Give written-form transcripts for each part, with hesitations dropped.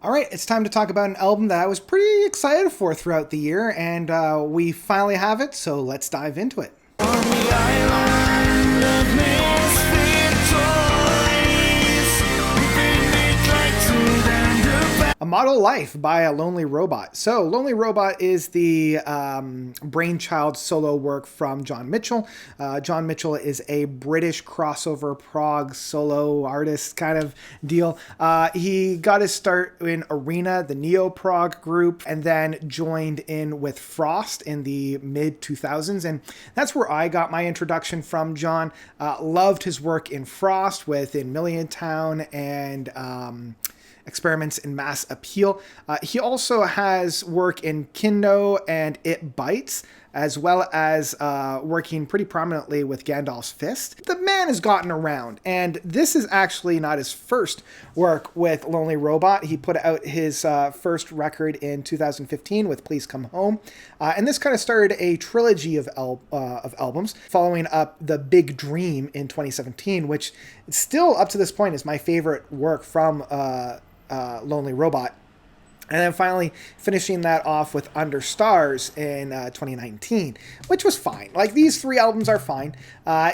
All right, it's time to talk about an album that I was pretty excited for throughout the year, and we finally have it, so let's dive into it. On the island of misfit toys, we make like to them the A Model Life by a Lonely Robot. So, Lonely Robot is the brainchild solo work from John Mitchell. John Mitchell is a British crossover prog solo artist kind of deal. He got his start in Arena, the neo-prog group, and then joined in with Frost in the mid-2000s. And that's where I got my introduction from John. Loved his work in Frost within Million Town and Experiments in Mass Appeal. He also has work in Kindo and It Bites, as well as working pretty prominently with Gandalf's Fist. The man has gotten around, and this is actually not his first work with Lonely Robot. He put out his first record in 2015 with Please Come Home, and this kind of started a trilogy of albums, following up The Big Dream in 2017, which still up to this point is my favorite work from Lonely Robot. And then finally finishing that off with Under Stars in 2019, which was fine. Like, these three albums are fine.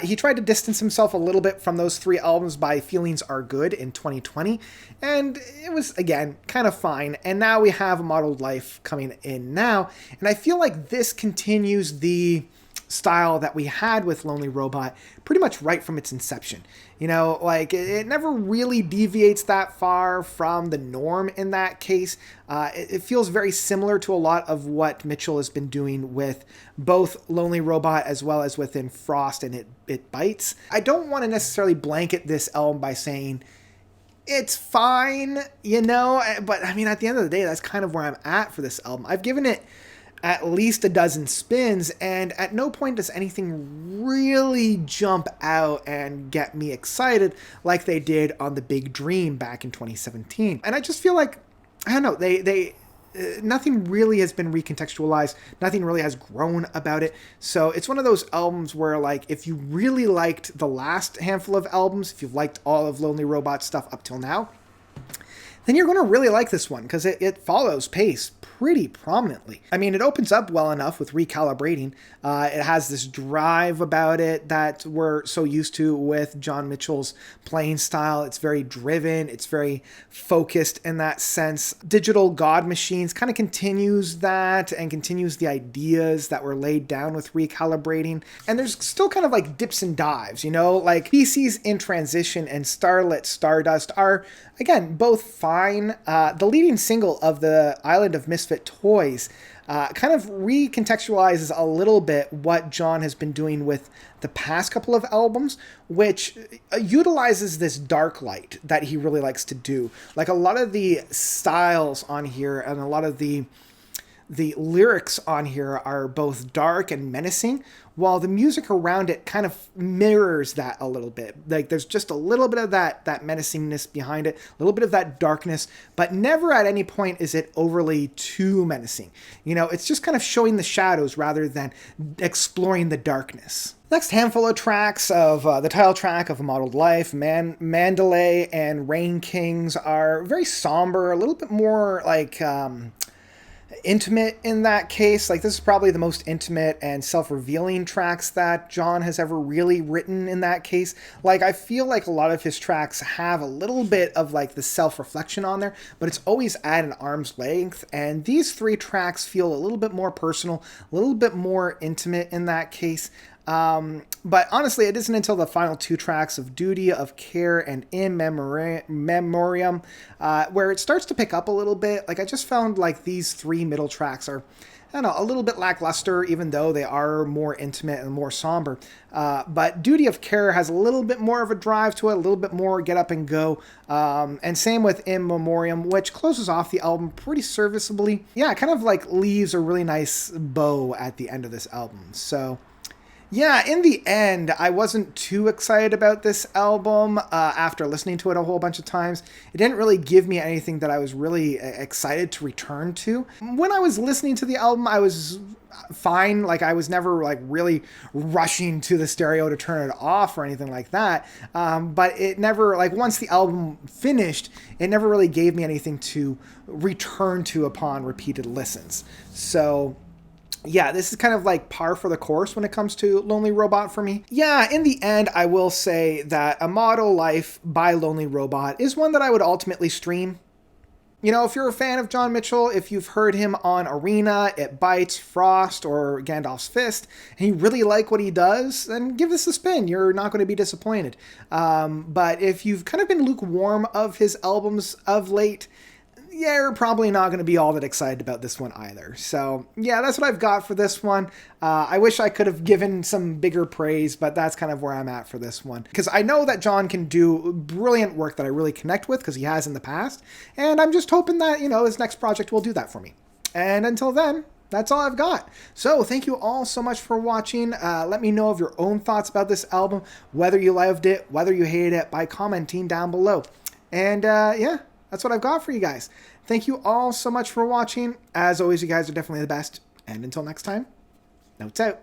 He tried to distance himself a little bit from those three albums by Feelings Are Good in 2020, and it was, again, kind of fine. And now we have A Modeled Life coming in now, and I feel like this continues the style that we had with Lonely Robot pretty much right from its inception. You know, like, it never really deviates that far from the norm in that case. It feels very similar to a lot of what Mitchell has been doing with both Lonely Robot as well as within Frost and It Bites. I don't want to necessarily blanket this album by saying it's fine, you know, but I mean, at the end of the day, that's kind of where I'm at for this album. I've given it at least a dozen spins, and at no point does anything really jump out and get me excited like they did on The Big Dream back in 2017. And I just feel like, I don't know, they nothing really has been recontextualized, nothing really has grown about it. So it's one of those albums where, like, if you really liked the last handful of albums, if you've liked all of Lonely Robot stuff up till now, then you're going to really like this one, because it follows pace pretty prominently. I mean, it opens up well enough with Recalibrating. It has this drive about it that we're so used to with John Mitchell's playing style. It's very driven. It's very focused in that sense. Digital God Machines kind of continues that and continues the ideas that were laid down with Recalibrating. And there's still kind of like dips and dives, you know, like Species in Transition and Starlit Stardust are, again, both fine. The leading single of the Island of Misfit Toys kind of recontextualizes a little bit what John has been doing with the past couple of albums, which utilizes this dark light that he really likes to do. Like, a lot of the styles on here and a lot of the lyrics on here are both dark and menacing, while the music around it kind of mirrors that a little bit. Like, there's just a little bit of that menacingness behind it, a little bit of that darkness, but never at any point is it overly too menacing. You know, it's just kind of showing the shadows rather than exploring the darkness. Next handful of tracks of the title track of A Modeled Life, Mandalay and Rain Kings, are very somber, a little bit more like intimate in that case. Like, this is probably the most intimate and self-revealing tracks that John has ever really written in that case. Like, I feel like a lot of his tracks have a little bit of like the self-reflection on there, but it's always at an arm's length, and these three tracks feel a little bit more personal, a little bit more intimate in that case. But honestly, it isn't until the final two tracks of Duty of Care and In Memoriam where it starts to pick up a little bit. Like, I just found like these three middle tracks are, I don't know, a little bit lackluster, even though they are more intimate and more somber. But Duty of Care has a little bit more of a drive to it, a little bit more get up and go. And same with In Memoriam, which closes off the album pretty serviceably. Yeah, it kind of like leaves a really nice bow at the end of this album. So Yeah, in the end, I wasn't too excited about this album after listening to it a whole bunch of times. It didn't really give me anything that I was really excited to return to. When I was listening to the album, I was fine. Like, I was never like really rushing to the stereo to turn it off or anything like that. But it never, like, once the album finished, it never really gave me anything to return to upon repeated listens. So yeah, this is kind of like par for the course when it comes to Lonely Robot for me. Yeah, in the end, I will say that A Model Life by Lonely Robot is one that I would ultimately stream. You know, if you're a fan of John Mitchell, if you've heard him on Arena, It Bites, Frost, or Gandalf's Fist, and you really like what he does, then give this a spin. You're not going to be disappointed. But if you've kind of been lukewarm of his albums of late, yeah, you're probably not going to be all that excited about this one either. So, yeah, that's what I've got for this one. I wish I could have given some bigger praise, but that's kind of where I'm at for this one. Because I know that John can do brilliant work that I really connect with, because he has in the past. And I'm just hoping that, you know, his next project will do that for me. And until then, that's all I've got. So thank you all so much for watching. Let me know of your own thoughts about this album, whether you loved it, whether you hated it, by commenting down below. And yeah, that's what I've got for you guys. Thank you all so much for watching. As always, you guys are definitely the best. And until next time, notes out.